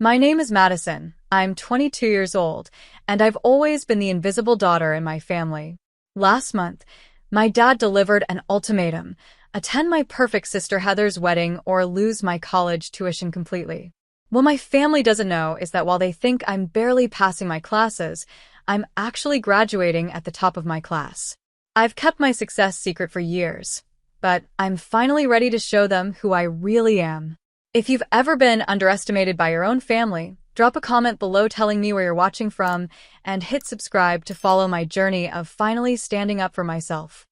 My name is Madison. I'm 22 years old, and I've always been the invisible daughter in my family. Last month, my dad delivered an ultimatum: attend my perfect sister Heather's wedding or lose my college tuition completely. What my family doesn't know is that while they think I'm barely passing my classes, I'm actually graduating at the top of my class. I've kept my success secret for years, but I'm finally ready to show them who I really am. If you've ever been underestimated by your own family, drop a comment below telling me where you're watching from, and hit subscribe to follow my journey of finally standing up for myself.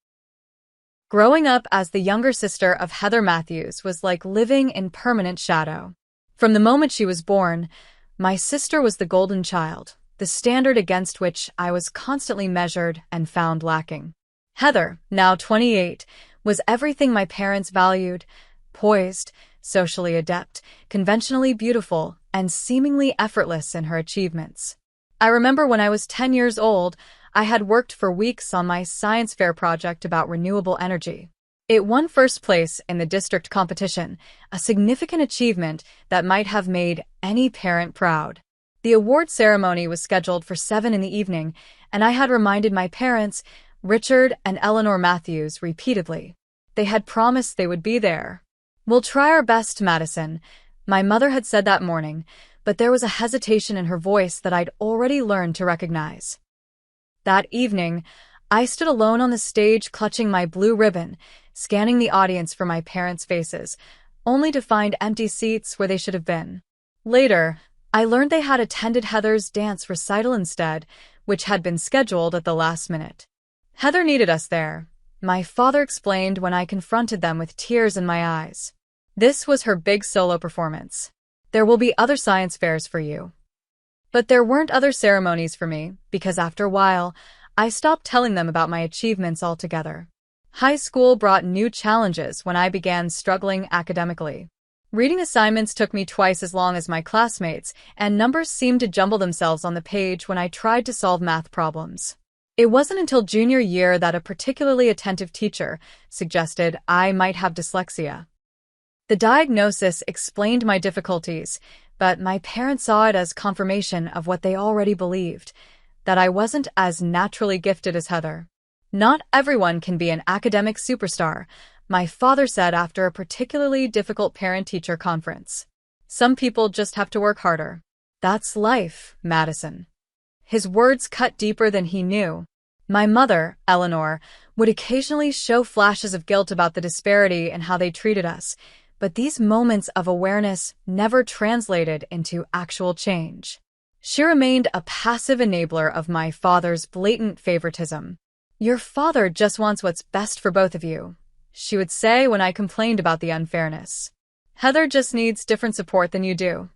Growing up as the younger sister of Heather Matthews was like living in permanent shadow. From the moment she was born, my sister was the golden child, the standard against which I was constantly measured and found lacking. Heather, now 28, was everything my parents valued: poised, socially adept, conventionally beautiful, and seemingly effortless in her achievements. I remember when I was 10 years old, I had worked for weeks on my science fair project about renewable energy. It won first place in the district competition, a significant achievement that might have made any parent proud. The award ceremony was scheduled for 7 in the evening, and I had reminded my parents, Richard and Eleanor Matthews, repeatedly. They had promised they would be there. "We'll try our best, Madison," my mother had said that morning, but there was a hesitation in her voice that I'd already learned to recognize. That evening, I stood alone on the stage clutching my blue ribbon, scanning the audience for my parents' faces, only to find empty seats where they should have been. Later, I learned they had attended Heather's dance recital instead, which had been scheduled at the last minute. "Heather needed us there," my father explained when I confronted them with tears in my eyes. "This was her big solo performance. There will be other science fairs for you." But there weren't other ceremonies for me, because after a while, I stopped telling them about my achievements altogether. High school brought new challenges when I began struggling academically. Reading assignments took me twice as long as my classmates, and numbers seemed to jumble themselves on the page when I tried to solve math problems. It wasn't until junior year that a particularly attentive teacher suggested I might have dyslexia. The diagnosis explained my difficulties, but my parents saw it as confirmation of what they already believed: that I wasn't as naturally gifted as Heather. "Not everyone can be an academic superstar," my father said after a particularly difficult parent-teacher conference. "Some people just have to work harder. That's life, Madison." His words cut deeper than he knew. My mother, Eleanor, would occasionally show flashes of guilt about the disparity in how they treated us, but these moments of awareness never translated into actual change. She remained a passive enabler of my father's blatant favoritism. "Your father just wants what's best for both of you," she would say when I complained about the unfairness. "Heather just needs different support than you do."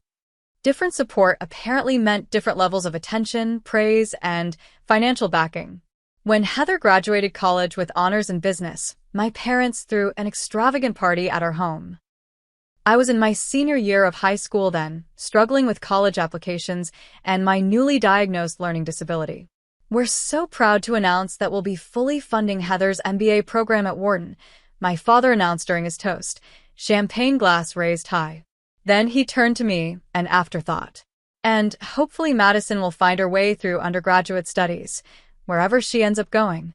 Different support apparently meant different levels of attention, praise, and financial backing. When Heather graduated college with honors in business, my parents threw an extravagant party at our home. I was in my senior year of high school then, struggling with college applications and my newly diagnosed learning disability. "We're so proud to announce that we'll be fully funding Heather's MBA program at Wharton," my father announced during his toast, champagne glass raised high. Then he turned to me, an afterthought. "And hopefully Madison will find her way through undergraduate studies, wherever she ends up going."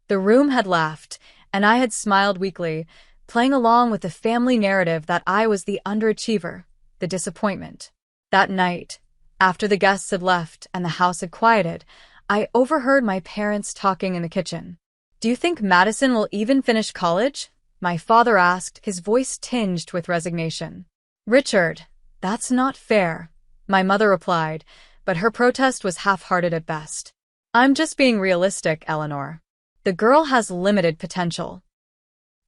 The room had laughed, and I had smiled weakly, playing along with the family narrative that I was the underachiever, the disappointment. That night, after the guests had left and the house had quieted, I overheard my parents talking in the kitchen. "Do you think Madison will even finish college?" my father asked, his voice tinged with resignation. "Richard, that's not fair," my mother replied, but her protest was half-hearted at best. "I'm just being realistic, Eleanor. The girl has limited potential.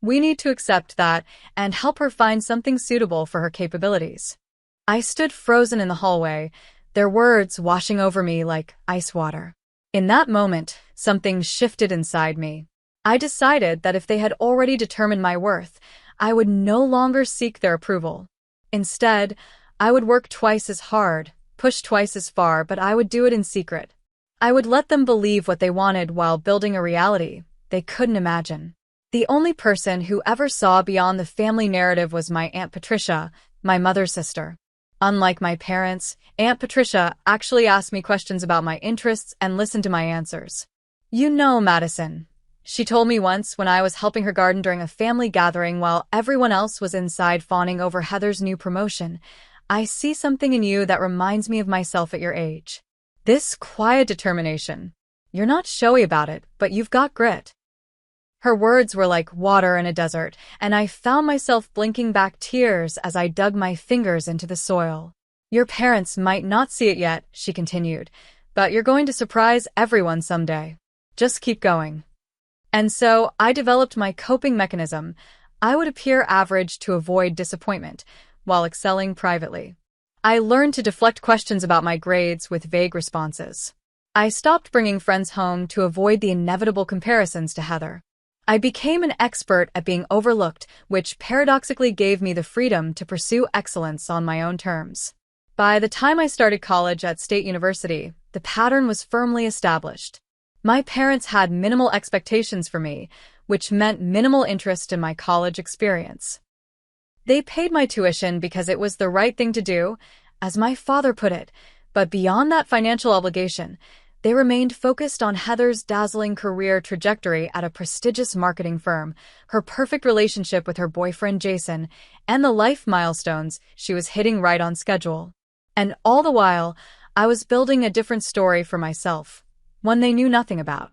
We need to accept that and help her find something suitable for her capabilities." I stood frozen in the hallway, their words washing over me like ice water. In that moment, something shifted inside me. I decided that if they had already determined my worth, I would no longer seek their approval. Instead, I would work twice as hard, push twice as far, but I would do it in secret. I would let them believe what they wanted while building a reality they couldn't imagine. The only person who ever saw beyond the family narrative was my Aunt Patricia, my mother's sister. Unlike my parents, Aunt Patricia actually asked me questions about my interests and listened to my answers. "You know, Madison," she told me once when I was helping her garden during a family gathering while everyone else was inside fawning over Heather's new promotion, "I see something in you that reminds me of myself at your age. This quiet determination. You're not showy about it, but you've got grit." Her words were like water in a desert, and I found myself blinking back tears as I dug my fingers into the soil. "Your parents might not see it yet," she continued, "but you're going to surprise everyone someday. Just keep going." And so I developed my coping mechanism. I would appear average to avoid disappointment, while excelling privately. I learned to deflect questions about my grades with vague responses. I stopped bringing friends home to avoid the inevitable comparisons to Heather. I became an expert at being overlooked, which paradoxically gave me the freedom to pursue excellence on my own terms. By the time I started college at State University, the pattern was firmly established. My parents had minimal expectations for me, which meant minimal interest in my college experience. They paid my tuition because it was the right thing to do, as my father put it, but beyond that financial obligation, they remained focused on Heather's dazzling career trajectory at a prestigious marketing firm, her perfect relationship with her boyfriend Jason, and the life milestones she was hitting right on schedule. And all the while, I was building a different story for myself, one they knew nothing about.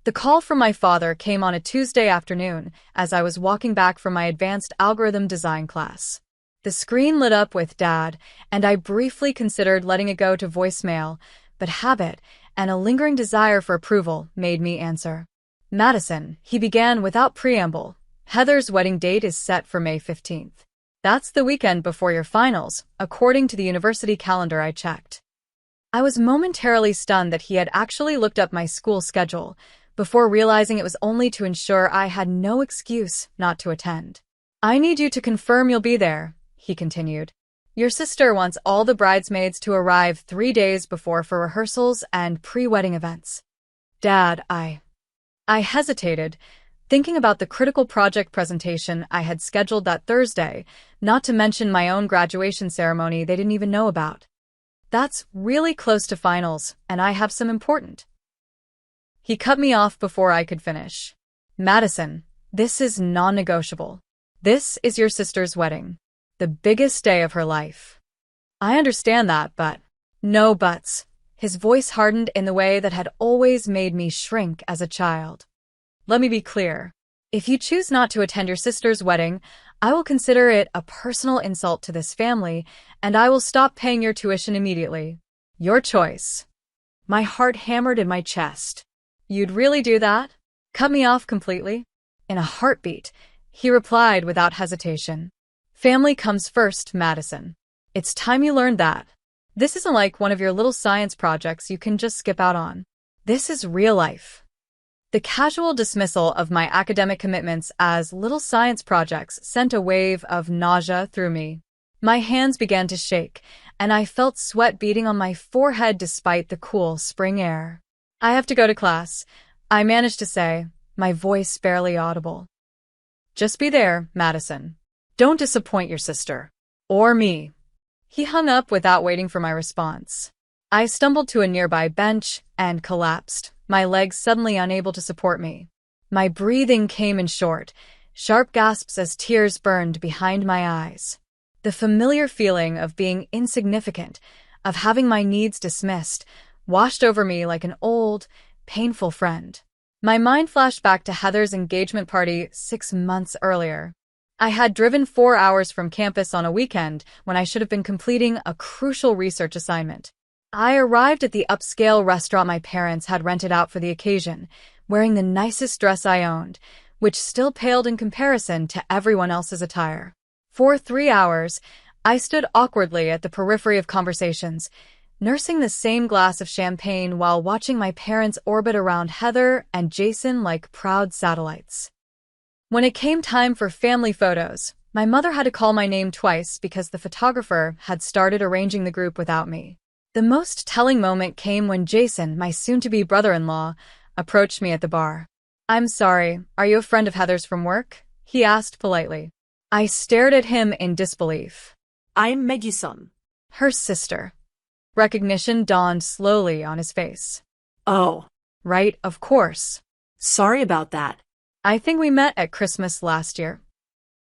The call from my father came on a Tuesday afternoon as I was walking back from my advanced algorithm design class. The screen lit up with "Dad," and I briefly considered letting it go to voicemail, but habit and a lingering desire for approval made me answer. "Madison," he began without preamble, "Heather's wedding date is set for May 15th. That's the weekend before your finals, according to the university calendar I checked." I was momentarily stunned that he had actually looked up my school schedule, before realizing it was only to ensure I had no excuse not to attend. "I need you to confirm you'll be there," he continued. "Your sister wants all the bridesmaids to arrive 3 days before for rehearsals and pre-wedding events." "Dad, I hesitated, thinking about the critical project presentation I had scheduled that Thursday, not to mention my own graduation ceremony they didn't even know about. "That's really close to finals, and I have some important—" He cut me off before I could finish. "Madison, this is non-negotiable. This is your sister's wedding. The biggest day of her life." "I understand that, but—" "No buts." His voice hardened in the way that had always made me shrink as a child. "Let me be clear. If you choose not to attend your sister's wedding, I will consider it a personal insult to this family, and I will stop paying your tuition immediately. Your choice." My heart hammered in my chest. "You'd really do that? Cut me off completely?" In a heartbeat, he replied without hesitation. "Family comes first, Madison. It's time you learned that. This isn't like one of your little science projects you can just skip out on. This is real life." The casual dismissal of my academic commitments as little science projects sent a wave of nausea through me. My hands began to shake, and I felt sweat beading on my forehead despite the cool spring air. "I have to go to class," I managed to say, my voice barely audible. "Just be there, Madison. Don't disappoint your sister. Or me." He hung up without waiting for my response. I stumbled to a nearby bench and collapsed, my legs suddenly unable to support me. My breathing came in short, sharp gasps as tears burned behind my eyes. The familiar feeling of being insignificant, of having my needs dismissed, washed over me like an old, painful friend. My mind flashed back to Heather's engagement party 6 months earlier. I had driven 4 hours from campus on a weekend when I should have been completing a crucial research assignment. I arrived at the upscale restaurant my parents had rented out for the occasion, wearing the nicest dress I owned, which still paled in comparison to everyone else's attire. For 3 hours, I stood awkwardly at the periphery of conversations, nursing the same glass of champagne while watching my parents orbit around Heather and Jason like proud satellites. When it came time for family photos, my mother had to call my name twice because the photographer had started arranging the group without me. The most telling moment came when Jason, my soon-to-be brother-in-law, approached me at the bar. "I'm sorry, are you a friend of Heather's from work?" he asked politely. I stared at him in disbelief. I'm Megison. Her sister. Recognition dawned slowly on his face. Oh, Right, of course. sorry about that. I think we met at Christmas last year.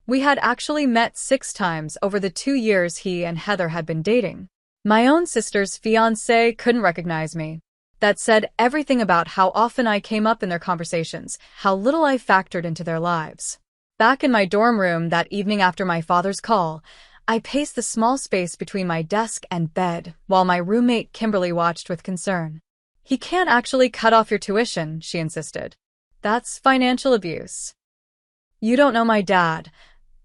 We had actually met 6 times over the 2 years he and Heather had been dating. My own sister's fiancé couldn't recognize me. That said everything about how often I came up in their conversations, how little I factored into their lives. Back in my dorm room that evening after my father's call, I paced the small space between my desk and bed while my roommate Kimberly watched with concern. "He can't actually cut off your tuition," she insisted. "That's financial abuse." "You don't know my dad,"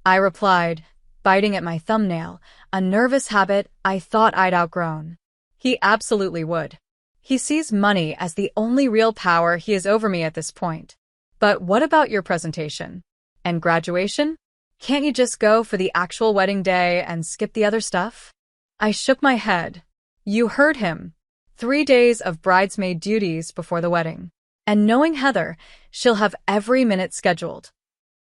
I replied, biting at my thumbnail, a nervous habit I thought I'd outgrown. "He absolutely would. He sees money as the only real power he has over me at this point." "But what about your presentation? And graduation? Can't you just go for the actual wedding day and skip the other stuff?" I shook my head. "You heard him. 3 days of bridesmaid duties before the wedding. And knowing Heather, she'll have every minute scheduled."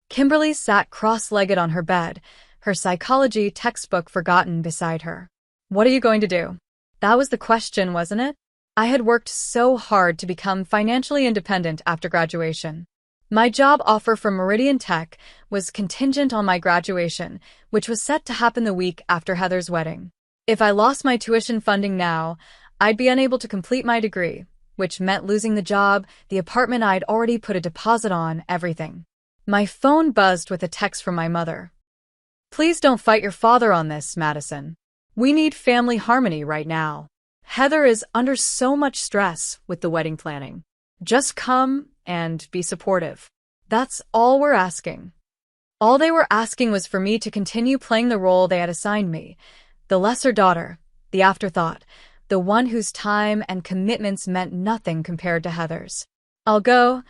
Kimberly sat cross-legged on her bed, her psychology textbook forgotten beside her. "What are you going to do?" That was the question, wasn't it? I had worked so hard to become financially independent after graduation. My job offer from Meridian Tech was contingent on my graduation, which was set to happen the week after Heather's wedding. If I lost my tuition funding now, I'd be unable to complete my degree, which meant losing the job, the apartment I'd already put a deposit on, everything. My phone buzzed with a text from my mother. "Please don't fight your father on this, Madison. We need family harmony right now. Heather is under so much stress with the wedding planning. Just come and be supportive. That's all we're asking." All they were asking was for me to continue playing the role they had assigned me, the lesser daughter, the afterthought, the one whose time and commitments meant nothing compared to Heather's. "I'll go,"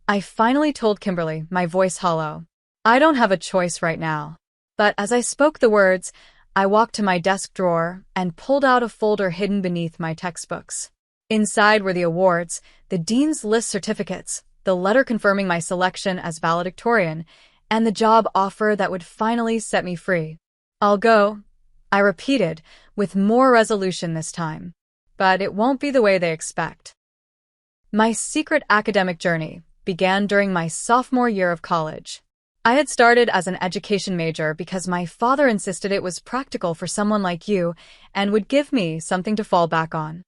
I finally told Kimberly, my voice hollow. "I don't have a choice right now." But as I spoke the words, I walked to my desk drawer and pulled out a folder hidden beneath my textbooks. Inside were the awards, the dean's list certificates, the letter confirming my selection as valedictorian, and the job offer that would finally set me free. "I'll go," I repeated, with more resolution this time. "But it won't be the way they expect." My secret academic journey began during my sophomore year of college. I had started as an education major because my father insisted it was practical for someone like you and would give me something to fall back on.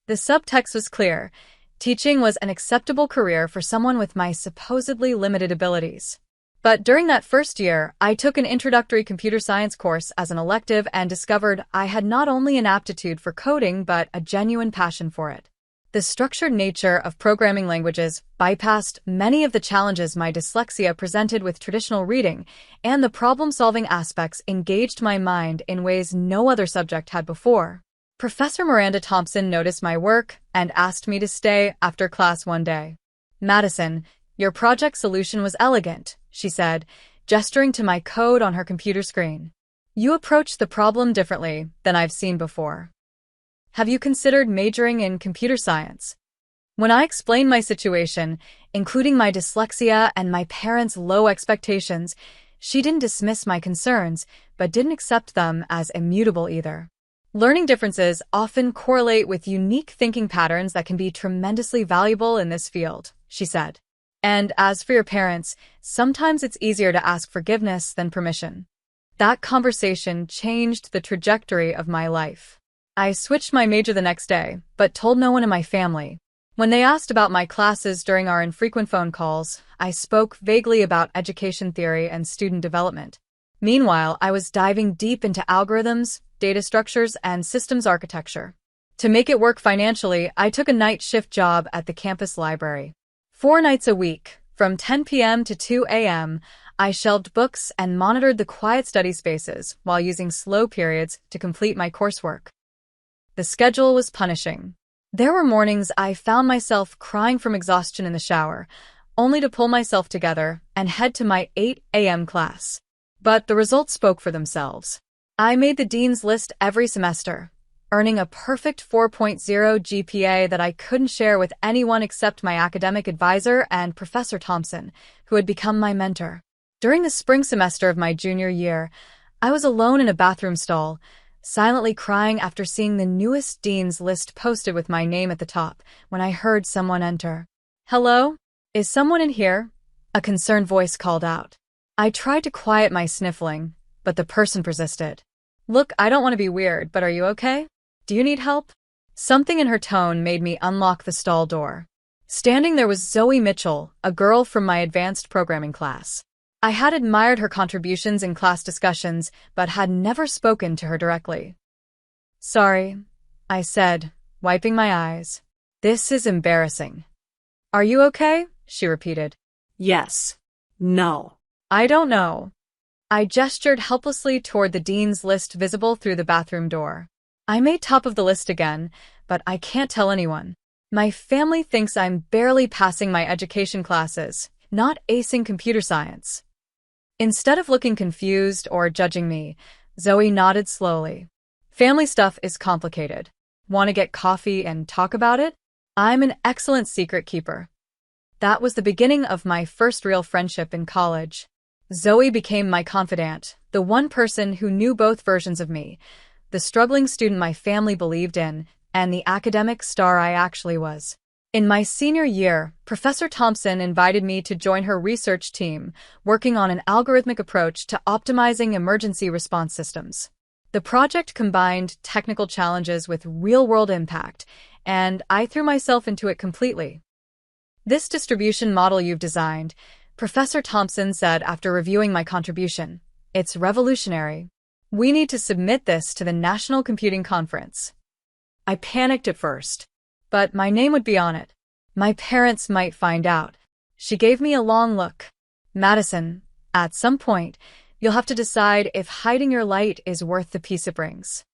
The subtext was clear. Teaching was an acceptable career for someone with my supposedly limited abilities. But during that first year, I took an introductory computer science course as an elective and discovered I had not only an aptitude for coding but a genuine passion for it. The structured nature of programming languages bypassed many of the challenges my dyslexia presented with traditional reading, and the problem-solving aspects engaged my mind in ways no other subject had before. Professor Miranda Thompson noticed my work and asked me to stay after class one day. "Madison, your project solution was elegant," she said, gesturing to my code on her computer screen. "You approached the problem differently than I've seen before. Have you considered majoring in computer science?" When I explained my situation, including my dyslexia and my parents' low expectations, she didn't dismiss my concerns, but didn't accept them as immutable either. "Learning differences often correlate with unique thinking patterns that can be tremendously valuable in this field," she said. "And as for your parents, sometimes it's easier to ask forgiveness than permission." That conversation changed the trajectory of my life. I switched my major the next day, but told no one in my family. When they asked about my classes during our infrequent phone calls, I spoke vaguely about education theory and student development. Meanwhile, I was diving deep into algorithms, data structures, and systems architecture. To make it work financially, I took a night shift job at the campus library. 4 nights a week, from 10 p.m. to 2 a.m., I shelved books and monitored the quiet study spaces while using slow periods to complete my coursework. The schedule was punishing. There were mornings I found myself crying from exhaustion in the shower, only to pull myself together and head to my 8 a.m. class. But the results spoke for themselves. I made the dean's list every semester, earning a perfect 4.0 GPA that I couldn't share with anyone except my academic advisor and Professor Thompson, who had become my mentor. During the spring semester of my junior year, I was alone in a bathroom stall, silently crying after seeing the newest dean's list posted with my name at the top, when I heard someone enter. "Hello? Is someone in here?" A concerned voice called out. I tried to quiet my sniffling, but the person persisted. "Look, I don't want to be weird, but are you okay? Do you need help?" Something in her tone made me unlock the stall door. Standing there was Zoe Mitchell, a girl from my advanced programming class. I had admired her contributions in class discussions, but had never spoken to her directly. "Sorry," I said, wiping my eyes. "This is embarrassing." "Are you okay?" she repeated. Yes. No. "I don't know." I gestured helplessly toward the dean's list visible through the bathroom door. "I made top of the list again, but I can't tell anyone. My family thinks I'm barely passing my education classes, not acing computer science." Instead of looking confused or judging me, Zoe nodded slowly. "Family stuff is complicated. Want to get coffee and talk about it? I'm an excellent secret keeper." That was the beginning of my first real friendship in college. Zoe became my confidant, the one person who knew both versions of me, the struggling student my family believed in, and the academic star I actually was. In my senior year, Professor Thompson invited me to join her research team, working on an algorithmic approach to optimizing emergency response systems. The project combined technical challenges with real-world impact, and I threw myself into it completely. "This distribution model you've designed," Professor Thompson said after reviewing my contribution, "it's revolutionary. We need to submit this to the National Computing Conference." I panicked at first, but my name would be on it. My parents might find out. She gave me a long look. "Madison, at some point, you'll have to decide if hiding your light is worth the peace it brings."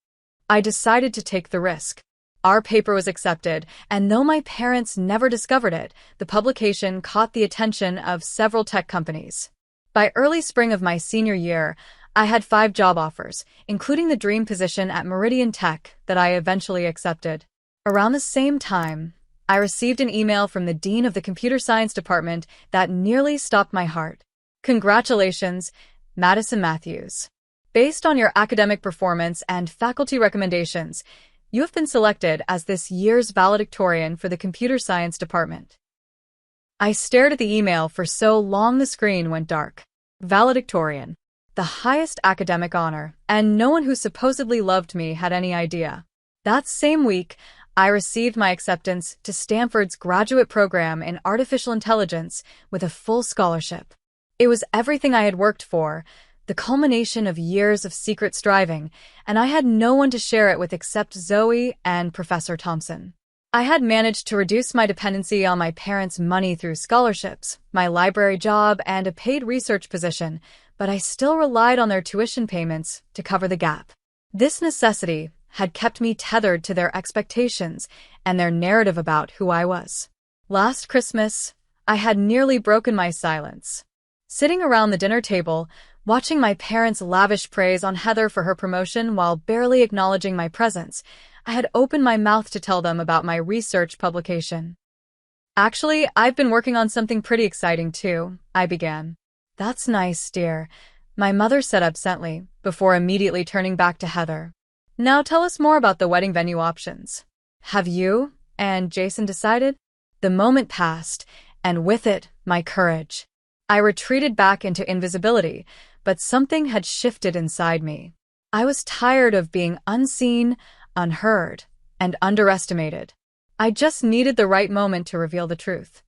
I decided to take the risk. Our paper was accepted, and though my parents never discovered it, the publication caught the attention of several tech companies. By early spring of my senior year, I had 5 job offers, including the dream position at Meridian Tech that I eventually accepted. Around the same time, I received an email from the dean of the computer science department that nearly stopped my heart. "Congratulations, Madison Matthews. Based on your academic performance and faculty recommendations, you have been selected as this year's valedictorian for the computer science department." I stared at the email for so long the screen went dark. Valedictorian. The highest academic honor, and no one who supposedly loved me had any idea. That same week, I received my acceptance to Stanford's graduate program in artificial intelligence with a full scholarship. It was everything I had worked for, the culmination of years of secret striving, and I had no one to share it with except Zoe and Professor Thompson. I had managed to reduce my dependency on my parents' money through scholarships, my library job, and a paid research position, but I still relied on their tuition payments to cover the gap. This necessity had kept me tethered to their expectations and their narrative about who I was. Last Christmas, I had nearly broken my silence. Sitting around the dinner table, watching my parents lavish praise on Heather for her promotion while barely acknowledging my presence, I had opened my mouth to tell them about my research publication. "Actually, I've been working on something pretty exciting too," I began. "That's nice, dear," my mother said absently, before immediately turning back to Heather. "Now tell us more about the wedding venue options. Have you and Jason decided?" The moment passed, and with it, my courage. I retreated back into invisibility, but something had shifted inside me. I was tired of being unseen, unheard, and underestimated. I just needed the right moment to reveal the truth.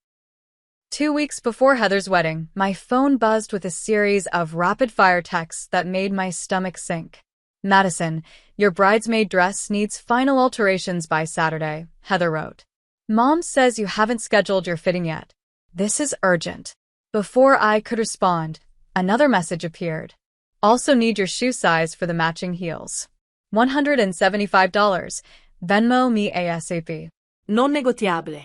2 weeks before Heather's wedding, my phone buzzed with a series of rapid-fire texts that made my stomach sink. "Madison, your bridesmaid dress needs final alterations by Saturday," Heather wrote. "Mom says you haven't scheduled your fitting yet. This is urgent." Before I could respond, another message appeared. "Also need your shoe size for the matching heels. $175. Venmo me ASAP. Non negotiable."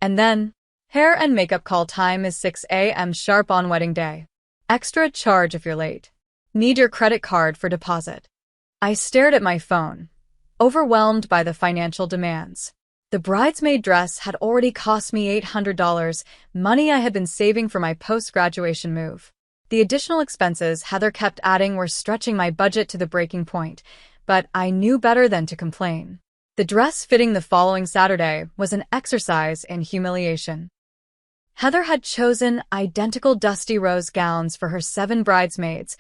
And then, hair and makeup call time is 6 a.m. sharp on wedding day. Extra charge if you're late. Need your credit card for deposit. I stared at my phone, overwhelmed by the financial demands. The bridesmaid dress had already cost me $800, money I had been saving for my post-graduation move. The additional expenses Heather kept adding were stretching my budget to the breaking point, but I knew better than to complain. The dress fitting the following Saturday was an exercise in humiliation. Heather had chosen identical dusty rose gowns for her 7 bridesmaids,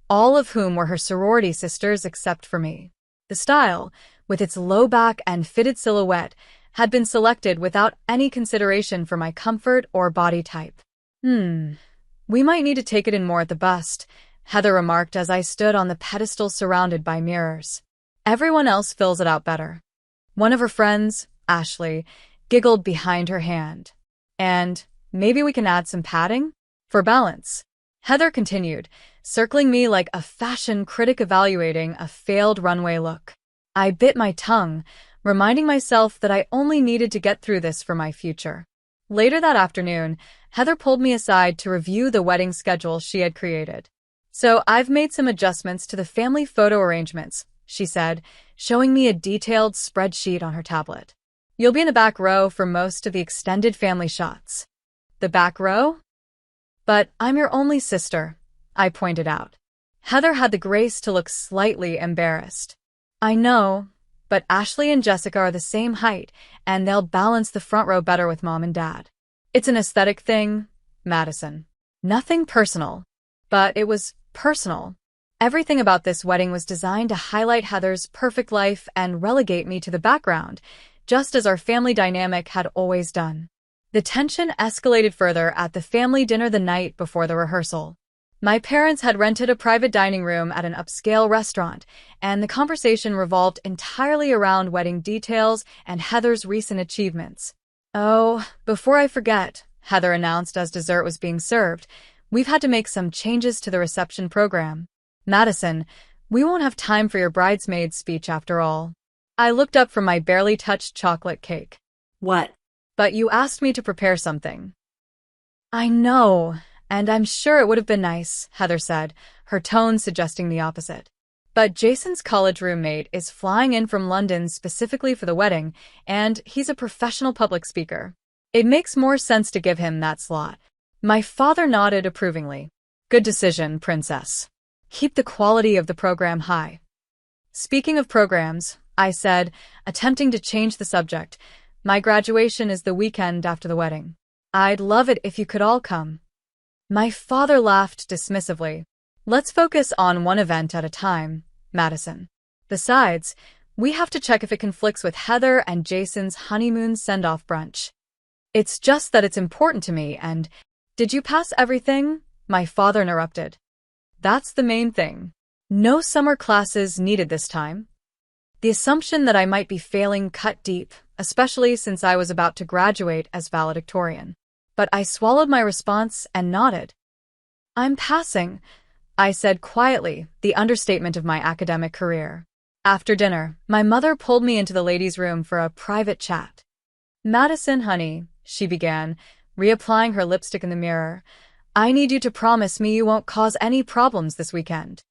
all of whom were her sorority sisters except for me. The style, with its low back and fitted silhouette, had been selected without any consideration for my comfort or body type. We might need to take it in more at the bust, Heather remarked as I stood on the pedestal surrounded by mirrors. Everyone else fills it out better. One of her friends, Ashley, giggled behind her hand. And maybe we can add some padding? For balance. Heather continued, circling me like a fashion critic evaluating a failed runway look. I bit my tongue, reminding myself that I only needed to get through this for my future. Later that afternoon, Heather pulled me aside to review the wedding schedule she had created. So I've made some adjustments to the family photo arrangements, she said, showing me a detailed spreadsheet on her tablet. You'll be in the back row for most of the extended family shots. The back row? But I'm your only sister, I pointed out. Heather had the grace to look slightly embarrassed. I know, but Ashley and Jessica are the same height, and they'll balance the front row better with Mom and Dad. It's an aesthetic thing, Madison. Nothing personal. But it was personal. Everything about this wedding was designed to highlight Heather's perfect life and relegate me to the background, just as our family dynamic had always done. The tension escalated further at the family dinner the night before the rehearsal. My parents had rented a private dining room at an upscale restaurant, and the conversation revolved entirely around wedding details and Heather's recent achievements. Oh, before I forget, Heather announced as dessert was being served, we've had to make some changes to the reception program. Madison, we won't have time for your bridesmaid speech after all. I looked up from my barely touched chocolate cake. What? But you asked me to prepare something. I know, and I'm sure it would have been nice, Heather said, her tone suggesting the opposite. But Jason's college roommate is flying in from London specifically for the wedding, and he's a professional public speaker. It makes more sense to give him that slot. My father nodded approvingly. Good decision, princess. Keep the quality of the program high. Speaking of programs, I said, attempting to change the subject, my graduation is the weekend after the wedding. I'd love it if you could all come. My father laughed dismissively. Let's focus on one event at a time, Madison. Besides, we have to check if it conflicts with Heather and Jason's honeymoon send-off brunch. It's just that it's important to me and— Did you pass everything? My father interrupted. That's the main thing. No summer classes needed this time. The assumption that I might be failing cut deep, especially since I was about to graduate as valedictorian. But I swallowed my response and nodded. I'm passing, I said quietly, the understatement of my academic career. After dinner, my mother pulled me into the ladies' room for a private chat. Madison, honey, she began, reapplying her lipstick in the mirror, I need you to promise me you won't cause any problems this weekend.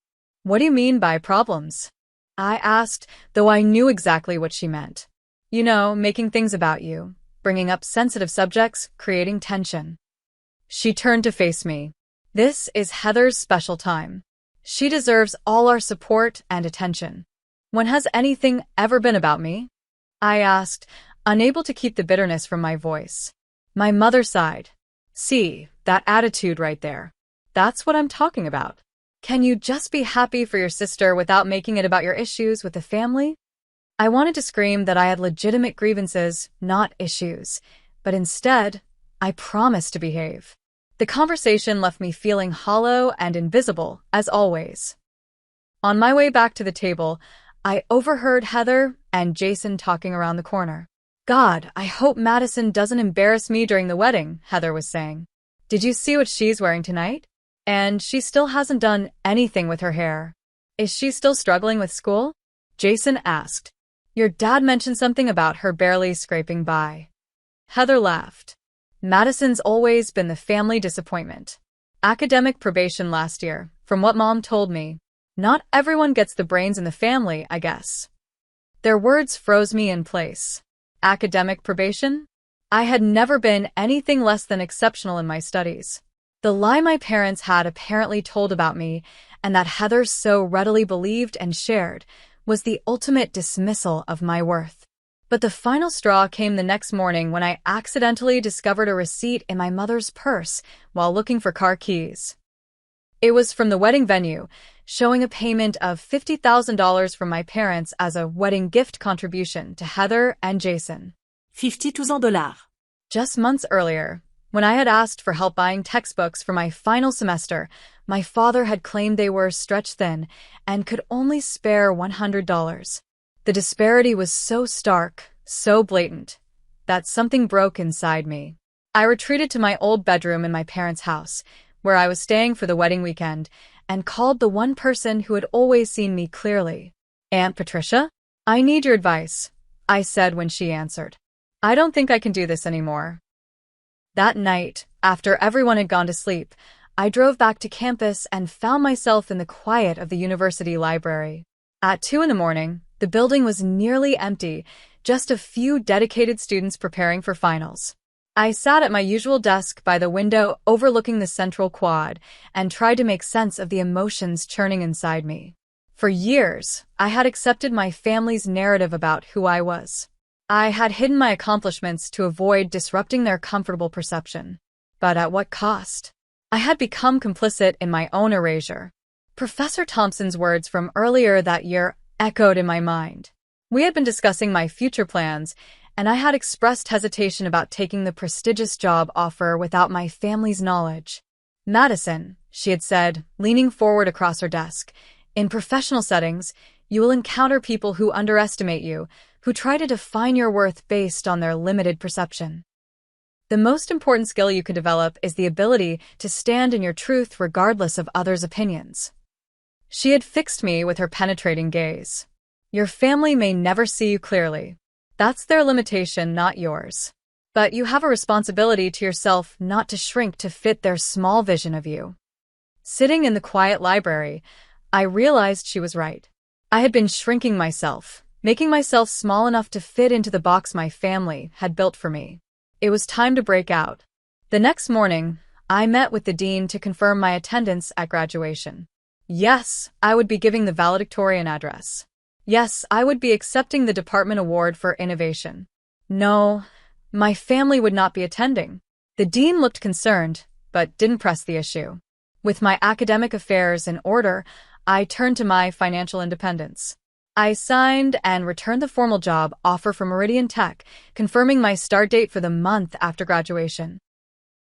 What do you mean by problems? I asked, though I knew exactly what she meant. You know, making things about you, bringing up sensitive subjects, creating tension. She turned to face me. This is Heather's special time. She deserves all our support and attention. When has anything ever been about me? I asked, unable to keep the bitterness from my voice. My mother sighed. See, that attitude right there. That's what I'm talking about. Can you just be happy for your sister without making it about your issues with the family? I wanted to scream that I had legitimate grievances, not issues, but instead, I promised to behave. The conversation left me feeling hollow and invisible, as always. On my way back to the table, I overheard Heather and Jason talking around the corner. God, I hope Madison doesn't embarrass me during the wedding, Heather was saying. Did you see what she's wearing tonight? And she still hasn't done anything with her hair. Is she still struggling with school? Jason asked. Your dad mentioned something about her barely scraping by. Heather laughed. Madison's always been the family disappointment. Academic probation last year, from what Mom told me. Not everyone gets the brains in the family, I guess. Their words froze me in place. Academic probation? I had never been anything less than exceptional in my studies. The lie my parents had apparently told about me, and that Heather so readily believed and shared, was the ultimate dismissal of my worth. But the final straw came the next morning when I accidentally discovered a receipt in my mother's purse while looking for car keys. It was from the wedding venue, showing a payment of $50,000 from my parents as a wedding gift contribution to Heather and Jason. $50,000. Just months earlier, when I had asked for help buying textbooks for my final semester, my father had claimed they were stretched thin and could only spare $100. The disparity was so stark, so blatant, that something broke inside me. I retreated to my old bedroom in my parents' house, where I was staying for the wedding weekend, and called the one person who had always seen me clearly. "Aunt Patricia? I need your advice," I said when she answered. "I don't think I can do this anymore." That night, after everyone had gone to sleep, I drove back to campus and found myself in the quiet of the university library. At 2 a.m, the building was nearly empty, just a few dedicated students preparing for finals. I sat at my usual desk by the window overlooking the central quad and tried to make sense of the emotions churning inside me. For years, I had accepted my family's narrative about who I was. I had hidden my accomplishments to avoid disrupting their comfortable perception. But at what cost? I had become complicit in my own erasure. Professor Thompson's words from earlier that year echoed in my mind. We had been discussing my future plans, and I had expressed hesitation about taking the prestigious job offer without my family's knowledge. "Madison," she had said, leaning forward across her desk, "in professional settings, you will encounter people who underestimate you, who try to define your worth based on their limited perception. The most important skill you can develop is the ability to stand in your truth regardless of others' opinions." She had fixed me with her penetrating gaze. "Your family may never see you clearly. That's their limitation, not yours. But you have a responsibility to yourself not to shrink to fit their small vision of you." Sitting in the quiet library, I realized she was right. I had been shrinking myself, making myself small enough to fit into the box my family had built for me. It was time to break out. The next morning, I met with the dean to confirm my attendance at graduation. Yes, I would be giving the valedictorian address. Yes, I would be accepting the department award for innovation. No, my family would not be attending. The dean looked concerned, but didn't press the issue. With my academic affairs in order, I turned to my financial independence. I signed and returned the formal job offer from Meridian Tech, confirming my start date for the month after graduation.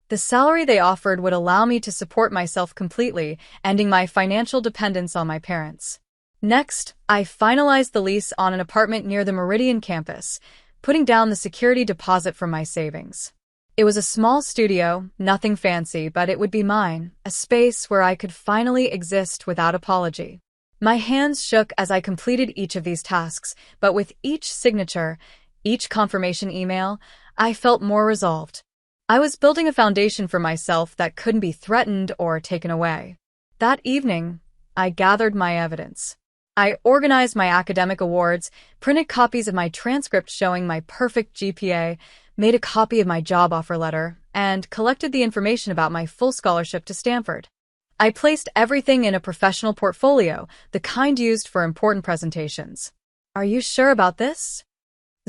The salary they offered would allow me to support myself completely, ending my financial dependence on my parents. Next, I finalized the lease on an apartment near the Meridian campus, putting down the security deposit from my savings. It was a small studio, nothing fancy, but it would be mine, a space where I could finally exist without apology. My hands shook as I completed each of these tasks, but with each signature, each confirmation email, I felt more resolved. I was building a foundation for myself that couldn't be threatened or taken away. That evening, I gathered my evidence. I organized my academic awards, printed copies of my transcript showing my perfect GPA, made a copy of my job offer letter, and collected the information about my full scholarship to Stanford. I placed everything in a professional portfolio, the kind used for important presentations. "Are you sure about this?"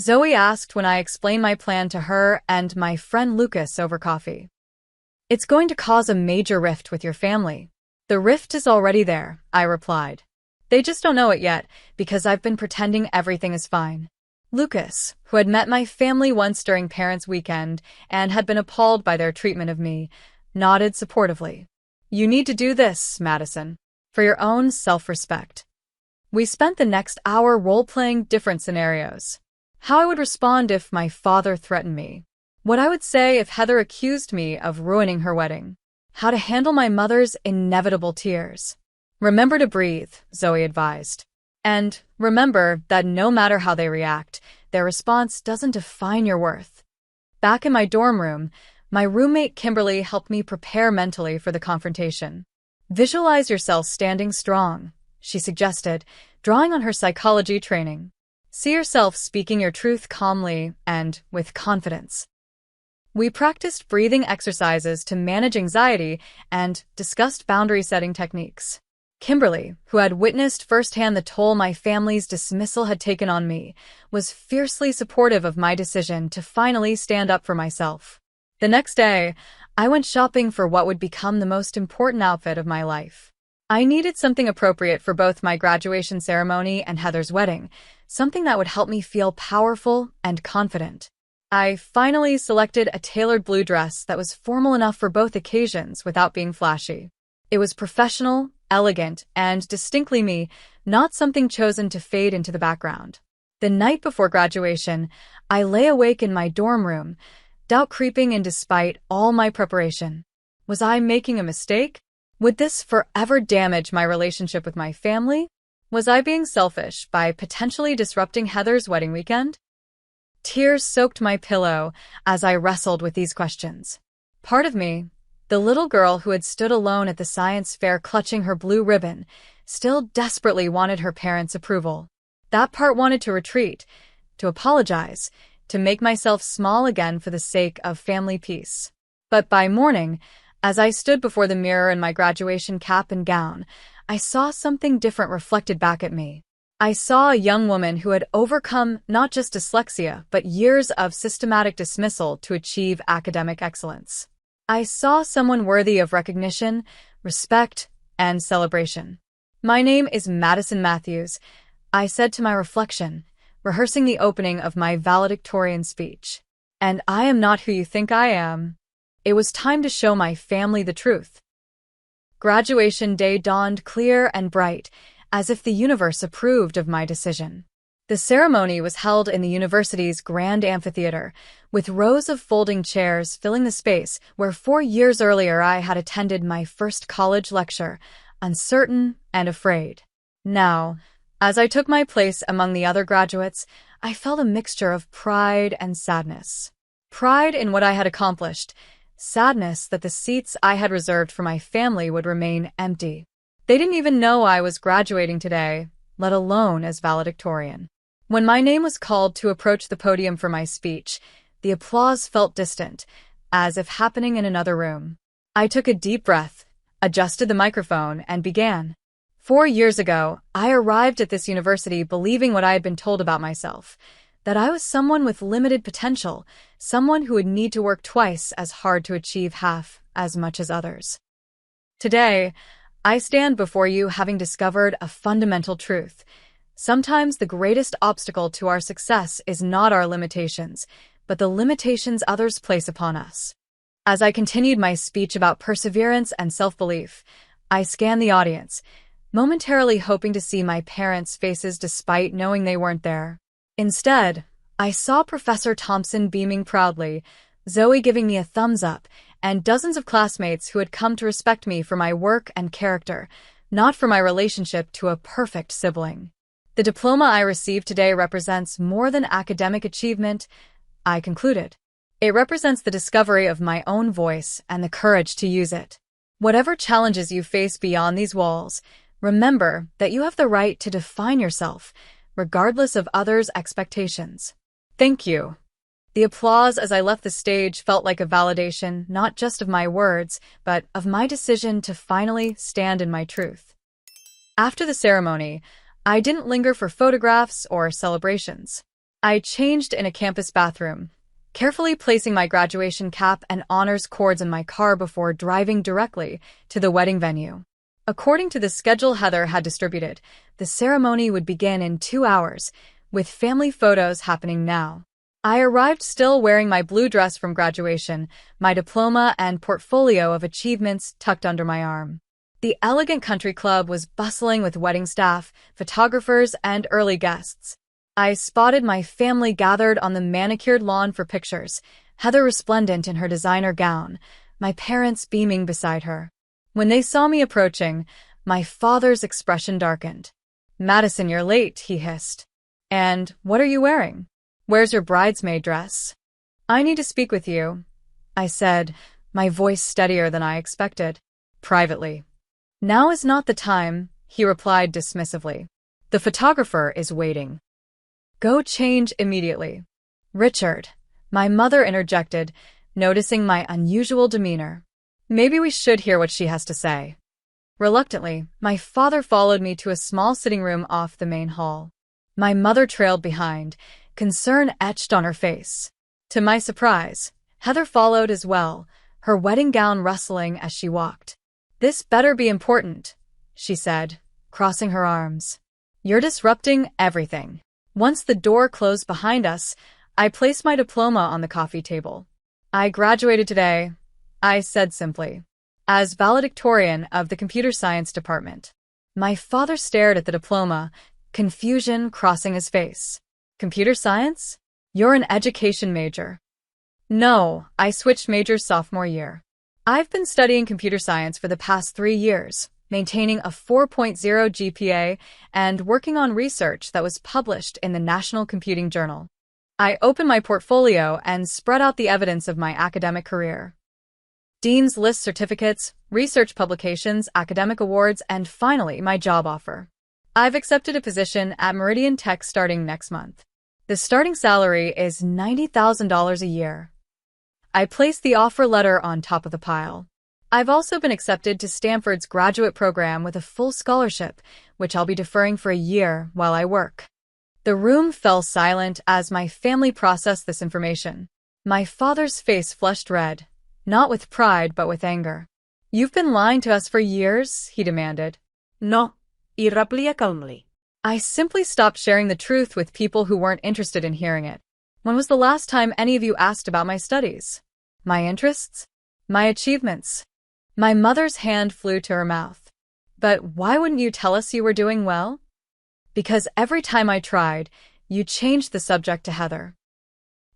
Zoe asked when I explained my plan to her and my friend Lucas over coffee. "It's going to cause a major rift with your family." "The rift is already there," I replied. "They just don't know it yet, because I've been pretending everything is fine." Lucas, who had met my family once during Parents' Weekend and had been appalled by their treatment of me, nodded supportively. "You need to do this, Madison, for your own self-respect." We spent the next hour role-playing different scenarios. How I would respond if my father threatened me. What I would say if Heather accused me of ruining her wedding. How to handle my mother's inevitable tears. "Remember to breathe," Zoe advised. "And remember that no matter how they react, their response doesn't define your worth." Back in my dorm room, my roommate Kimberly helped me prepare mentally for the confrontation. "Visualize yourself standing strong," she suggested, drawing on her psychology training. "See yourself speaking your truth calmly and with confidence." We practiced breathing exercises to manage anxiety and discussed boundary-setting techniques. Kimberly, who had witnessed firsthand the toll my family's dismissal had taken on me, was fiercely supportive of my decision to finally stand up for myself. The next day, I went shopping for what would become the most important outfit of my life. I needed something appropriate for both my graduation ceremony and Heather's wedding, something that would help me feel powerful and confident. I finally selected a tailored blue dress that was formal enough for both occasions without being flashy. It was professional, elegant, and distinctly me, not something chosen to fade into the background. The night before graduation, I lay awake in my dorm room, doubt creeping in despite all my preparation. Was I making a mistake? Would this forever damage my relationship with my family? Was I being selfish by potentially disrupting Heather's wedding weekend? Tears soaked my pillow as I wrestled with these questions. Part of me, the little girl who had stood alone at the science fair clutching her blue ribbon, still desperately wanted her parents' approval. That part wanted to retreat, to apologize, to make myself small again for the sake of family peace. But by morning, as I stood before the mirror in my graduation cap and gown, I saw something different reflected back at me. I saw a young woman who had overcome not just dyslexia, but years of systematic dismissal to achieve academic excellence. I saw someone worthy of recognition, respect, and celebration. "My name is Madison Matthews," I said to my reflection, rehearsing the opening of my valedictorian speech. "And I am not who you think I am." It was time to show my family the truth. Graduation day dawned clear and bright, as if the universe approved of my decision. The ceremony was held in the university's grand amphitheater, with rows of folding chairs filling the space where 4 years earlier I had attended my first college lecture, uncertain and afraid. Now, as I took my place among the other graduates, I felt a mixture of pride and sadness. Pride in what I had accomplished, sadness that the seats I had reserved for my family would remain empty. They didn't even know I was graduating today, let alone as valedictorian. When my name was called to approach the podium for my speech, the applause felt distant, as if happening in another room. I took a deep breath, adjusted the microphone, and began. 4 years ago, I arrived at this university believing what I had been told about myself, that I was someone with limited potential, someone who would need to work twice as hard to achieve half as much as others. Today, I stand before you having discovered a fundamental truth. Sometimes the greatest obstacle to our success is not our limitations, but the limitations others place upon us. As I continued my speech about perseverance and self-belief, I scanned the audience, momentarily hoping to see my parents' faces despite knowing they weren't there. Instead, I saw Professor Thompson beaming proudly, Zoe giving me a thumbs up, and dozens of classmates who had come to respect me for my work and character, not for my relationship to a perfect sibling. The diploma I received today represents more than academic achievement, I concluded. It represents the discovery of my own voice and the courage to use it. Whatever challenges you face beyond these walls, remember that you have the right to define yourself, regardless of others' expectations. Thank you. The applause as I left the stage felt like a validation not just of my words, but of my decision to finally stand in my truth. After the ceremony, I didn't linger for photographs or celebrations. I changed in a campus bathroom, carefully placing my graduation cap and honors cords in my car before driving directly to the wedding venue. According to the schedule Heather had distributed, the ceremony would begin in 2 hours, with family photos happening now. I arrived still wearing my blue dress from graduation, my diploma and portfolio of achievements tucked under my arm. The elegant country club was bustling with wedding staff, photographers, and early guests. I spotted my family gathered on the manicured lawn for pictures, Heather resplendent in her designer gown, my parents beaming beside her. When they saw me approaching, my father's expression darkened. "Madison, you're late," he hissed. "And what are you wearing? Where's your bridesmaid dress?" "I need to speak with you," I said, my voice steadier than I expected. "Privately." "Now is not the time," he replied dismissively. "The photographer is waiting." "Go change immediately." "Richard," my mother interjected, noticing my unusual demeanor. Maybe we should hear what she has to say. Reluctantly, my father followed me to a small sitting room off the main hall. My mother trailed behind, concern etched on her face. To my surprise, Heather followed as well, her wedding gown rustling as she walked. "This better be important," she said, crossing her arms. "You're disrupting everything." Once the door closed behind us, I placed my diploma on the coffee table. "I graduated today," I said simply, "as valedictorian of the computer science department." My father stared at the diploma, confusion crossing his face. "Computer science? You're an education major." "No, I switched majors sophomore year. I've been studying computer science for the past 3 years, maintaining a 4.0 GPA and working on research that was published in the National Computing Journal." I opened my portfolio and spread out the evidence of my academic career. Dean's List certificates, research publications, academic awards, and finally, my job offer. I've accepted a position at Meridian Tech starting next month. The starting salary is $90,000 a year. I placed the offer letter on top of the pile. I've also been accepted to Stanford's graduate program with a full scholarship, which I'll be deferring for a year while I work. The room fell silent as my family processed this information. My father's face flushed red, not with pride but with anger. "You've been lying to us for years," he demanded. No, y replica calmly. I simply stopped sharing the truth with people who weren't interested in hearing it. When was the last time any of you asked about my studies? My interests? My achievements? My mother's hand flew to her mouth. "But why wouldn't you tell us you were doing well?" "Because every time I tried, you changed the subject to Heather.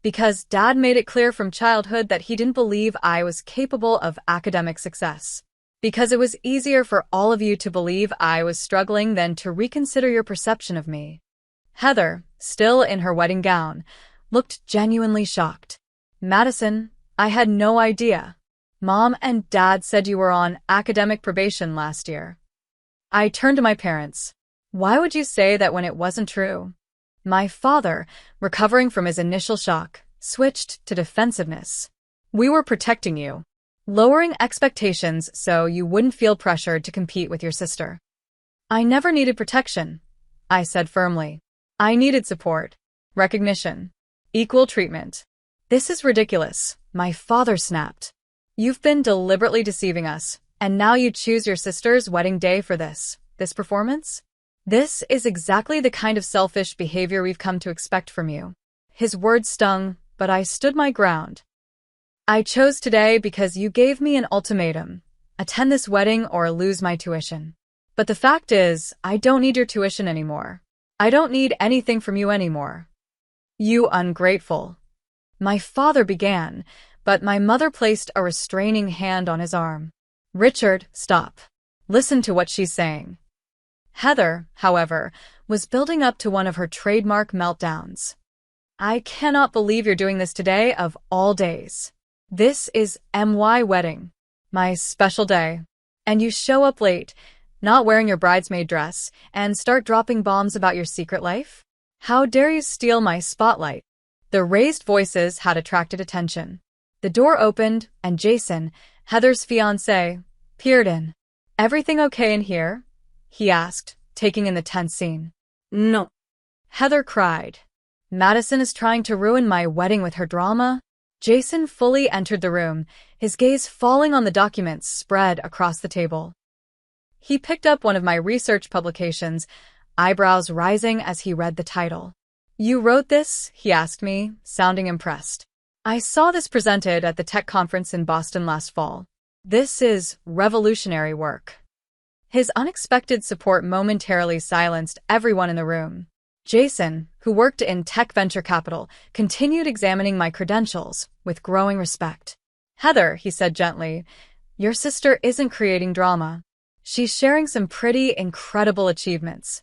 Because Dad made it clear from childhood that he didn't believe I was capable of academic success. Because it was easier for all of you to believe I was struggling than to reconsider your perception of me." Heather, still in her wedding gown, looked genuinely shocked. "Madison, I had no idea. Mom and Dad said you were on academic probation last year." I turned to my parents. "Why would you say that when it wasn't true?" My father, recovering from his initial shock, switched to defensiveness. "We were protecting you, lowering expectations so you wouldn't feel pressured to compete with your sister." "I never needed protection," I said firmly. "I needed support, recognition, equal treatment." "This is ridiculous," my father snapped. "You've been deliberately deceiving us, and now you choose your sister's wedding day for this performance? This is exactly the kind of selfish behavior we've come to expect from you." His words stung, but I stood my ground. "I chose today because you gave me an ultimatum: attend this wedding or lose my tuition. But the fact is, I don't need your tuition anymore. I don't need anything from you anymore." "You ungrateful." My father began, but my mother placed a restraining hand on his arm. "Richard, stop. Listen to what she's saying." Heather, however, was building up to one of her trademark meltdowns. "I cannot believe you're doing this today of all days. This is my wedding, my special day. And you show up late, not wearing your bridesmaid dress, and start dropping bombs about your secret life? How dare you steal my spotlight?" The raised voices had attracted attention. The door opened, and Jason, Heather's fiancé, peered in. "Everything okay in here?" he asked, taking in the tense scene. No. Heather cried. "Madison is trying to ruin my wedding with her drama?" Jason fully entered the room, his gaze falling on the documents spread across the table. He picked up one of my research publications, eyebrows rising as he read the title. "You wrote this?" he asked me, sounding impressed. "I saw this presented at the tech conference in Boston last fall. This is revolutionary work." His unexpected support momentarily silenced everyone in the room. Jason, who worked in tech venture capital, continued examining my credentials with growing respect. "Heather," he said gently, "your sister isn't creating drama. She's sharing some pretty incredible achievements."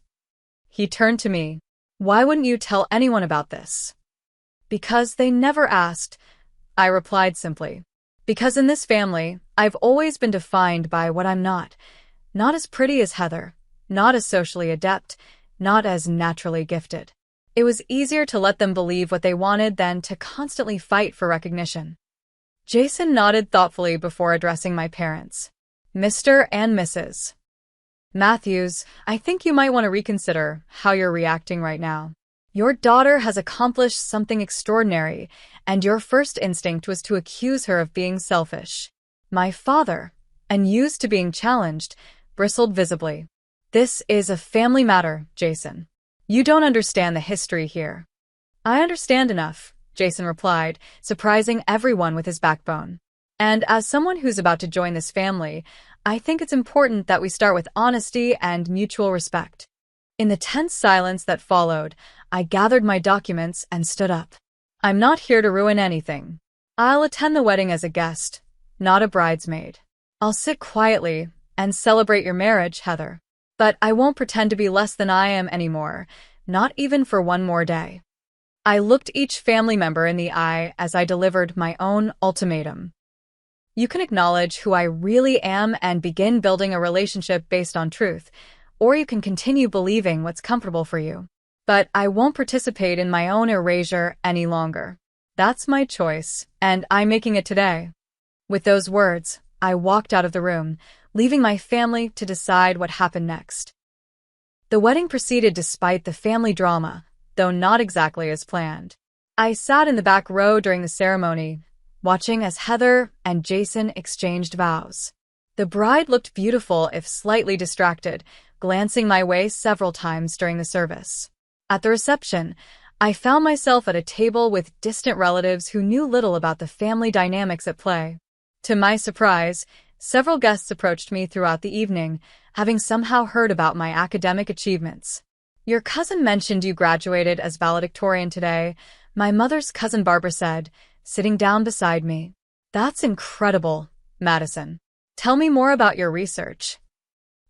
He turned to me. "Why wouldn't you tell anyone about this?" "Because they never asked," I replied simply. "Because in this family, I've always been defined by what I'm not. Not as pretty as Heather, not as socially adept, not as naturally gifted. It was easier to let them believe what they wanted than to constantly fight for recognition." Jason nodded thoughtfully before addressing my parents. Mr. and Mrs. Matthews, I think you might want to reconsider how you're reacting right now. Your daughter has accomplished something extraordinary, and your first instinct was to accuse her of being selfish. My father, unused to being challenged, bristled visibly. This is a family matter, Jason. You don't understand the history here. I understand enough, Jason replied, surprising everyone with his backbone. And as someone who's about to join this family, I think it's important that we start with honesty and mutual respect. In the tense silence that followed, I gathered my documents and stood up. I'm not here to ruin anything. I'll attend the wedding as a guest, not a bridesmaid. I'll sit quietly and celebrate your marriage, Heather. But I won't pretend to be less than I am anymore, not even for one more day. I looked each family member in the eye as I delivered my own ultimatum. You can acknowledge who I really am and begin building a relationship based on truth, or you can continue believing what's comfortable for you. But I won't participate in my own erasure any longer. That's my choice, and I'm making it today. With those words, I walked out of the room, leaving my family to decide what happened next. The wedding proceeded despite the family drama, though not exactly as planned. I sat in the back row during the ceremony, watching as Heather and Jason exchanged vows. The bride looked beautiful if slightly distracted, glancing my way several times during the service. At the reception, I found myself at a table with distant relatives who knew little about the family dynamics at play. To my surprise, several guests approached me throughout the evening, having somehow heard about my academic achievements. Your cousin mentioned you graduated as valedictorian today, my mother's cousin Barbara said, sitting down beside me. That's incredible, Madison. Tell me more about your research.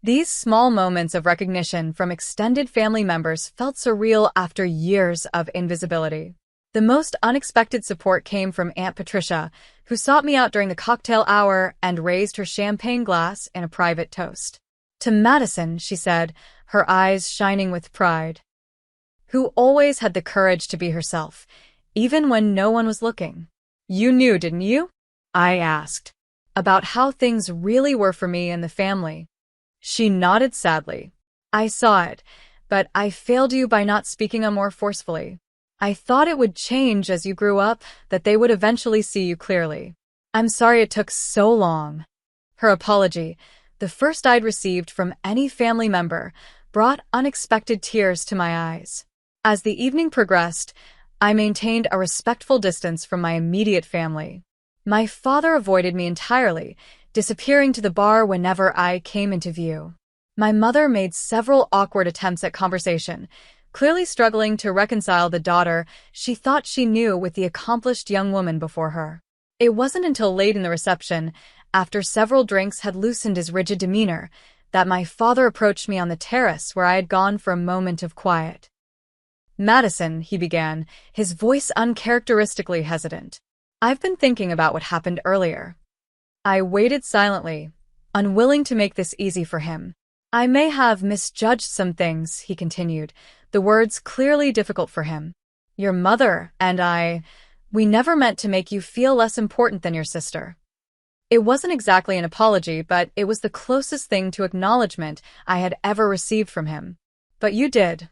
These small moments of recognition from extended family members felt surreal after years of invisibility. The most unexpected support came from Aunt Patricia, who sought me out during the cocktail hour and raised her champagne glass in a private toast. To Madison, she said, her eyes shining with pride, who always had the courage to be herself, even when no one was looking. You knew, didn't you? I asked, about how things really were for me and the family. She nodded sadly. I saw it, but I failed you by not speaking up more forcefully. I thought it would change as you grew up, that they would eventually see you clearly. I'm sorry it took so long. Her apology, the first I'd received from any family member, brought unexpected tears to my eyes. As the evening progressed, I maintained a respectful distance from my immediate family. My father avoided me entirely, disappearing to the bar whenever I came into view. My mother made several awkward attempts at conversation, clearly struggling to reconcile the daughter she thought she knew with the accomplished young woman before her. It wasn't until late in the reception, after several drinks had loosened his rigid demeanor, that my father approached me on the terrace where I had gone for a moment of quiet. Madison, he began, his voice uncharacteristically hesitant. I've been thinking about what happened earlier. I waited silently, unwilling to make this easy for him. I may have misjudged some things, he continued, the words clearly difficult for him. Your mother and we never meant to make you feel less important than your sister. It wasn't exactly an apology, but it was the closest thing to acknowledgement I had ever received from him. But you did,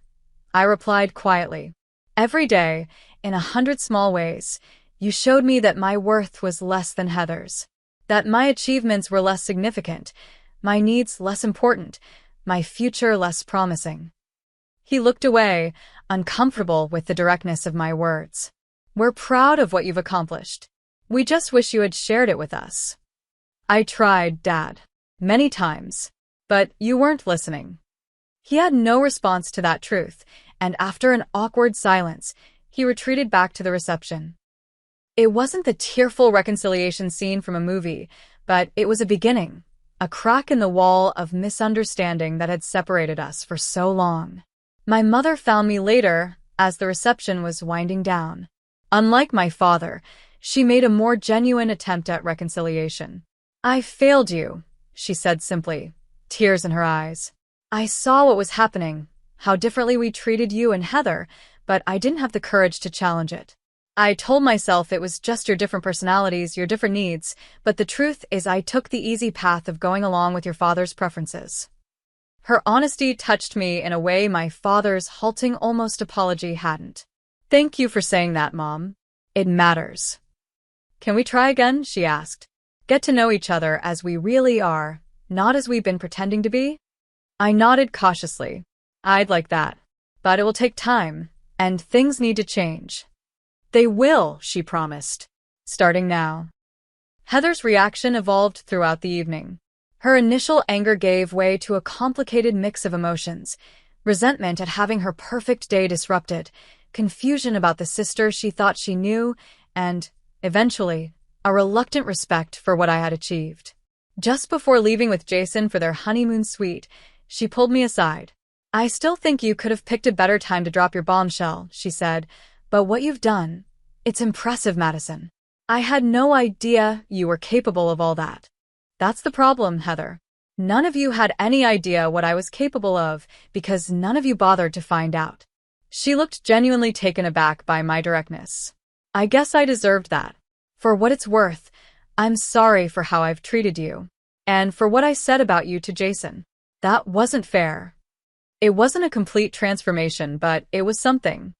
I replied quietly. Every day, in 100 small ways, you showed me that my worth was less than Heather's. That my achievements were less significant, my needs less important, my future less promising. He looked away, uncomfortable with the directness of my words. We're proud of what you've accomplished. We just wish you had shared it with us. I tried, Dad, many times, but you weren't listening. He had no response to that truth, and after an awkward silence, he retreated back to the reception. It wasn't the tearful reconciliation scene from a movie, but it was a beginning, a crack in the wall of misunderstanding that had separated us for so long. My mother found me later as the reception was winding down. Unlike my father, she made a more genuine attempt at reconciliation. I failed you, she said simply, tears in her eyes. I saw what was happening, how differently we treated you and Heather, but I didn't have the courage to challenge it. I told myself it was just your different personalities, your different needs, but the truth is I took the easy path of going along with your father's preferences. Her honesty touched me in a way my father's halting, almost apology hadn't. Thank you for saying that, Mom. It matters. Can we try again? She asked. Get to know each other as we really are, not as we've been pretending to be? I nodded cautiously. I'd like that. But it will take time, and things need to change. They will, she promised. Starting now. Heather's reaction evolved throughout the evening. Her initial anger gave way to a complicated mix of emotions: resentment at having her perfect day disrupted, confusion about the sister she thought she knew, and, eventually, a reluctant respect for what I had achieved. Just before leaving with Jason for their honeymoon suite, she pulled me aside. I still think you could have picked a better time to drop your bombshell, she said, but what you've done, it's impressive, Madison. I had no idea you were capable of all that. That's the problem, Heather. None of you had any idea what I was capable of because none of you bothered to find out. She looked genuinely taken aback by my directness. I guess I deserved that. For what it's worth, I'm sorry for how I've treated you. And for what I said about you to Jason. That wasn't fair. It wasn't a complete transformation, but it was something.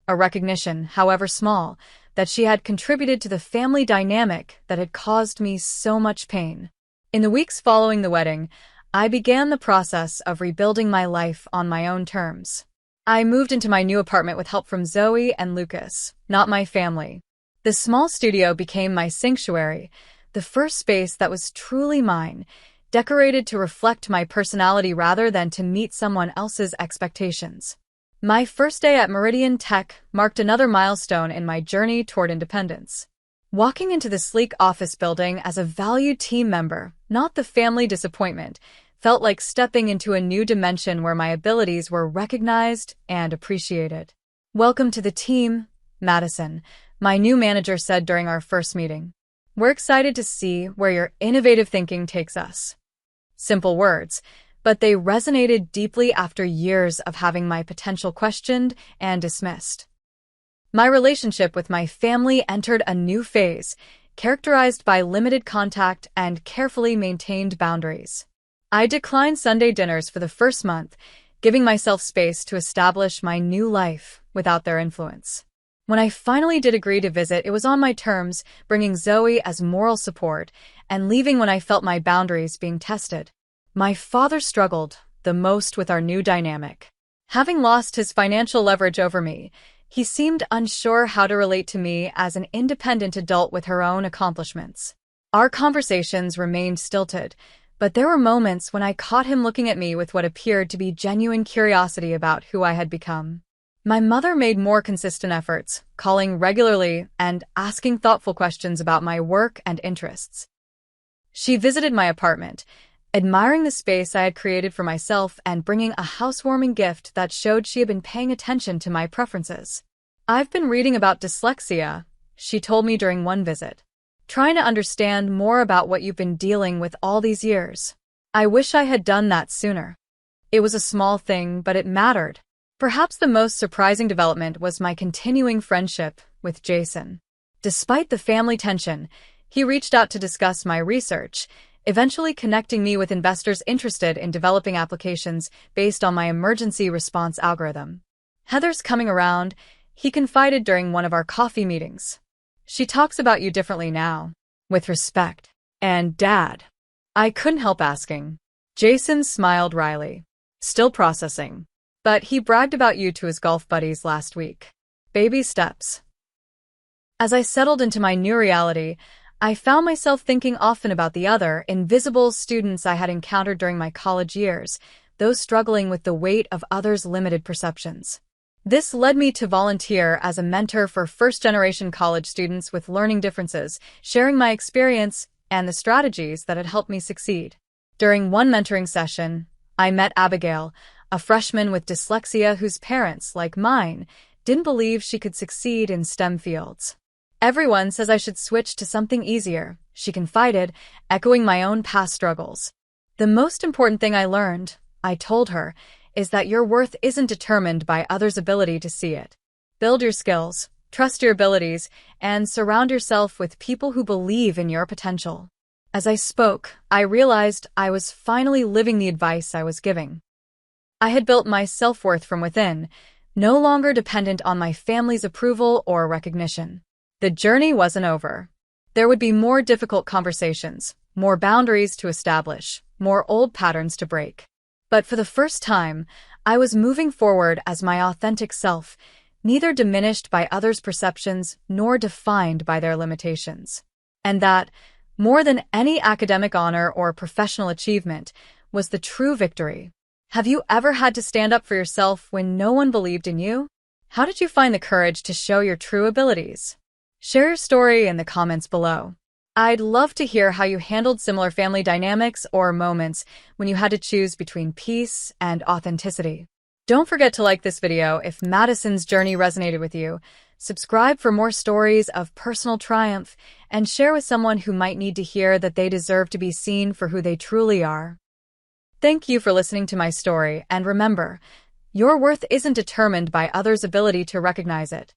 A recognition, however small, that she had contributed to the family dynamic that had caused me so much pain. In the weeks following the wedding, I began the process of rebuilding my life on my own terms. I moved into my new apartment with help from Zoe and Lucas, not my family. The small studio became my sanctuary, the first space that was truly mine, decorated to reflect my personality rather than to meet someone else's expectations. My first day at Meridian Tech marked another milestone in my journey toward independence. Walking into the sleek office building as a valued team member, not the family disappointment, felt like stepping into a new dimension where my abilities were recognized and appreciated. Welcome to the team, Madison, my new manager said during our first meeting. We're excited to see where your innovative thinking takes us. Simple words, but they resonated deeply after years of having my potential questioned and dismissed. My relationship with my family entered a new phase, characterized by limited contact and carefully maintained boundaries. I declined Sunday dinners for the first month, giving myself space to establish my new life without their influence. When I finally did agree to visit, it was on my terms, bringing Zoe as moral support and leaving when I felt my boundaries being tested. My father struggled the most with our new dynamic. Having lost his financial leverage over me, he seemed unsure how to relate to me as an independent adult with her own accomplishments. Our conversations remained stilted, but there were moments when I caught him looking at me with what appeared to be genuine curiosity about who I had become. My mother made more consistent efforts, calling regularly and asking thoughtful questions about my work and interests. She visited my apartment, admiring the space I had created for myself and bringing a housewarming gift that showed she had been paying attention to my preferences. I've been reading about dyslexia, she told me during one visit. Trying to understand more about what you've been dealing with all these years. I wish I had done that sooner. It was a small thing, but it mattered. Perhaps the most surprising development was my continuing friendship with Jason. Despite the family tension, he reached out to discuss my research, eventually connecting me with investors interested in developing applications based on my emergency response algorithm. Heather's coming around, he confided during one of our coffee meetings. She talks about you differently now, with respect. And Dad. I couldn't help asking. Jason smiled wryly. Still processing. But he bragged about you to his golf buddies last week. Baby steps. As I settled into my new reality, I found myself thinking often about the other, invisible students I had encountered during my college years, those struggling with the weight of others' limited perceptions. This led me to volunteer as a mentor for first-generation college students with learning differences, sharing my experience and the strategies that had helped me succeed. During one mentoring session, I met Abigail, a freshman with dyslexia whose parents, like mine, didn't believe she could succeed in STEM fields. Everyone says I should switch to something easier, she confided, echoing my own past struggles. The most important thing I learned, I told her, is that your worth isn't determined by others' ability to see it. Build your skills, Trust your abilities and surround yourself with people who believe in your potential. As I spoke, I realized I was finally living the advice I was giving. I had built my self-worth from within, no longer dependent on my family's approval or recognition. The journey wasn't over. There would be more difficult conversations, more boundaries to establish, more old patterns to break. But for the first time, I was moving forward as my authentic self, neither diminished by others' perceptions nor defined by their limitations. And that, more than any academic honor or professional achievement, was the true victory. Have you ever had to stand up for yourself when no one believed in you? How did you find the courage to show your true abilities? Share your story in the comments below. I'd love to hear how you handled similar family dynamics or moments when you had to choose between peace and authenticity. Don't forget to like this video if Madison's journey resonated with you, subscribe for more stories of personal triumph, and share with someone who might need to hear that they deserve to be seen for who they truly are. Thank you for listening to my story, and remember, your worth isn't determined by others' ability to recognize it.